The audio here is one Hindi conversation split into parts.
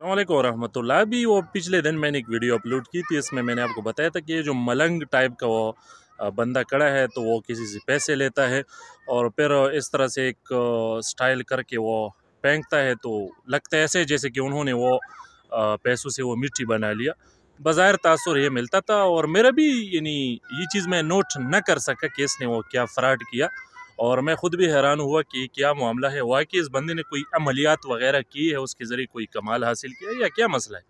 अस्सलामुअलैकुम वरहमतुल्लाह। अभी वो पिछले दिन मैंने एक वीडियो अपलोड की थी, इसमें मैंने आपको बताया था कि ये जो मलंग टाइप का वो बंदा खड़ा है तो वो किसी से पैसे लेता है और फिर इस तरह से एक स्टाइल करके वो फेंकता है, तो लगता है ऐसे जैसे कि उन्होंने वो पैसों से वो मिट्टी बना लिया। बज़ाहिर तासुर ये मिलता था और मेरा भी यानी ये चीज़ मैं नोट न कर सका कि इसने वो क्या फ़्रॉड किया, और मैं ख़ुद भी हैरान हुआ कि क्या मामला है। वाकई इस बंदे ने कोई अमलियात वगैरह की है, उसके ज़रिए कोई कमाल हासिल किया है या क्या मसला है।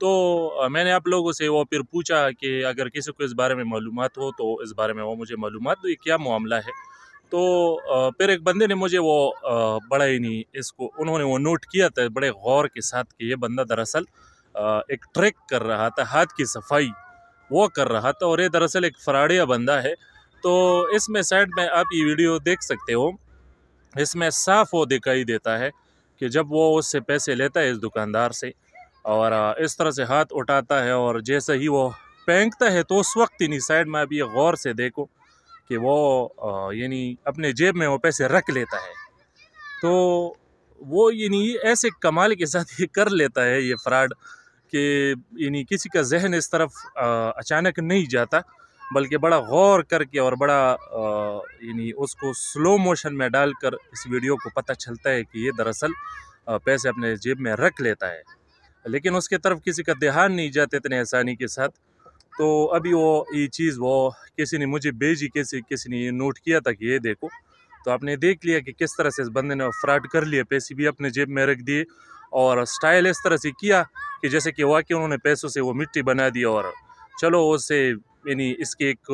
तो मैंने आप लोगों से वो फिर पूछा कि अगर किसी को इस बारे में मालूमात हो तो इस बारे में वो मुझे मालूमात दो, ये क्या मामला है। तो फिर एक बंदे ने मुझे वो बड़ा ही नहीं इसको उन्होंने वो नोट किया था बड़े गौर के साथ कि ये बंदा दरअसल एक ट्रैक कर रहा था, हाथ की सफाई वो कर रहा था, और ये दरअसल एक फराडिया बंदा है। तो इसमें साइड में आप ये वीडियो देख सकते हो, इसमें साफ वो दिखाई देता है कि जब वो उससे पैसे लेता है इस दुकानदार से और इस तरह से हाथ उठाता है और जैसे ही वो फेंकता है तो उस वक्त ही नहीं, साइड में आप ये गौर से देखो कि वो यानी अपने जेब में वो पैसे रख लेता है। तो वो यानी ऐसे कमाल के साथ ये कर लेता है ये फ्रॉड कि यानी किसी का जहन इस तरफ अचानक नहीं जाता, बल्कि बड़ा गौर करके और बड़ा यानी उसको स्लो मोशन में डालकर इस वीडियो को पता चलता है कि ये दरअसल पैसे अपने जेब में रख लेता है, लेकिन उसके तरफ किसी का ध्यान नहीं जाता इतने आसानी के साथ। तो अभी वो ये चीज़ वो किसी ने मुझे भेजी, किसी ने ये नोट किया था कि ये देखो, तो आपने देख लिया कि किस तरह से इस बंदे ने फ्रॉड कर लिया, पैसे भी अपने जेब में रख दिए और स्टाइल इस तरह से किया कि जैसे कि वाकई उन्होंने पैसों से वो मिट्टी बना दी और चलो उससे यानी इसकी एक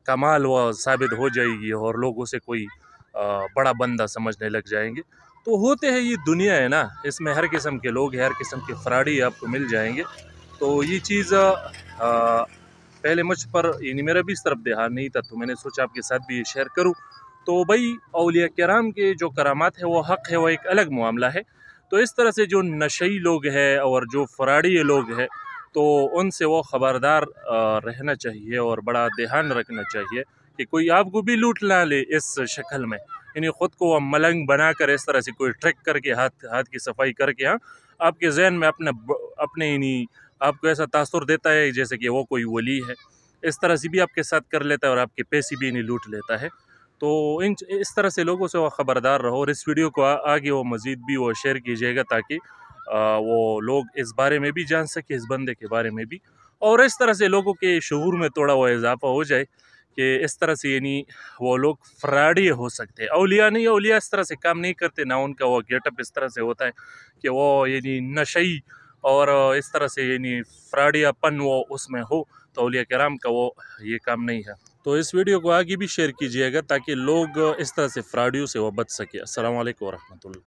कमाल वो साबित हो जाएगी और लोग उसे कोई बड़ा बंदा समझने लग जाएंगे। तो होते हैं, ये दुनिया है ना, इसमें हर किस्म के लोग हैं, हर किस्म के फ्रॉडी आपको मिल जाएंगे। तो ये चीज़ पहले मुझ पर यानी मेरा भी इस तरफ ध्यान नहीं था, तो मैंने सोचा आपके साथ भी ये शेयर करूं। तो भाई औलिया किराम के जो करामात है वो हक़ है, वो एक अलग मामला है। तो इस तरह से जो नशई लोग हैं और जो फराडी लोग हैं, तो उनसे वो ख़बरदार रहना चाहिए और बड़ा ध्यान रखना चाहिए कि कोई आपको भी लूट ना ले इस शक्ल में, यानी ख़ुद को वो मलंग बनाकर इस तरह से कोई ट्रिक करके हाथ हाथ की सफाई करके, हाँ, आपके जहन में अपने यानी आपको ऐसा तासुर देता है जैसे कि वो कोई वली है। इस तरह से भी आपके साथ कर लेता है और आपके पैसे भी नहीं लूट लेता है। तो इस तरह से लोगों से वो ख़बरदार रहो और इस वीडियो को आगे वो मज़ीद भी वो शेयर कीजिएगा ताकि वो लोग इस बारे में भी जान सके, इस बंदे के बारे में भी, और इस तरह से लोगों के शऊर में थोड़ा वो इजाफा हो जाए कि इस तरह से यानी वो लोग फ्रॉडी हो सकते हैं। औलिया नहीं, औलिया इस तरह से काम नहीं करते ना, उनका वो गेटअप इस तरह से होता है कि वो यानी नशई और इस तरह से यानी फ्रॉडियापन वो उसमें हो। तो औलिया किराम का वो ये काम नहीं है। तो इस वीडियो को आगे भी शेयर कीजिएगा ताकि लोग इस तरह से फ्रॉडियों से वो बच सके। अस्सलाम वालेकुम वरहमतुल्लाह।